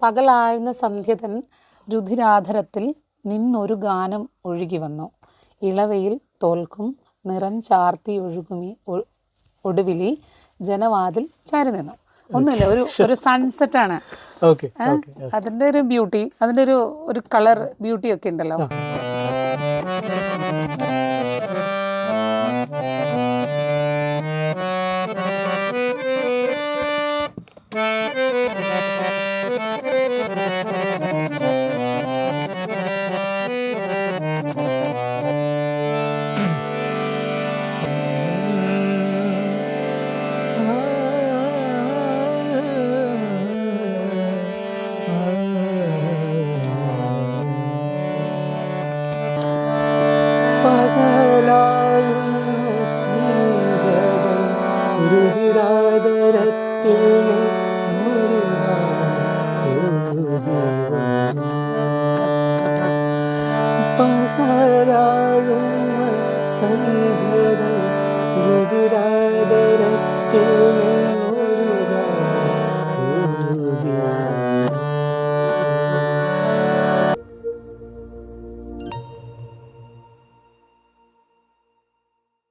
പകലാഴ്ന്ന സന്ധ്യതൻ രുധിരാധരത്തിൽ നിന്നൊരു ഗാനം ഒഴുകി വന്നു. ഇളവയിൽ തോൽക്കും നിറം ചാർത്തി ഒഴുകുമി ഒടുവിലി ജനവാതിൽ ചാരി നിന്നു. ഒന്നുമില്ല, ഒരു സൺസെറ്റാണ്. അതിൻ്റെ ഒരു ബ്യൂട്ടി, അതിൻ്റെ ഒരു കളർ ബ്യൂട്ടി ഒക്കെ ഉണ്ടല്ലോ. സന്ധ്യതൻ രുതിരാദരത്തിൽ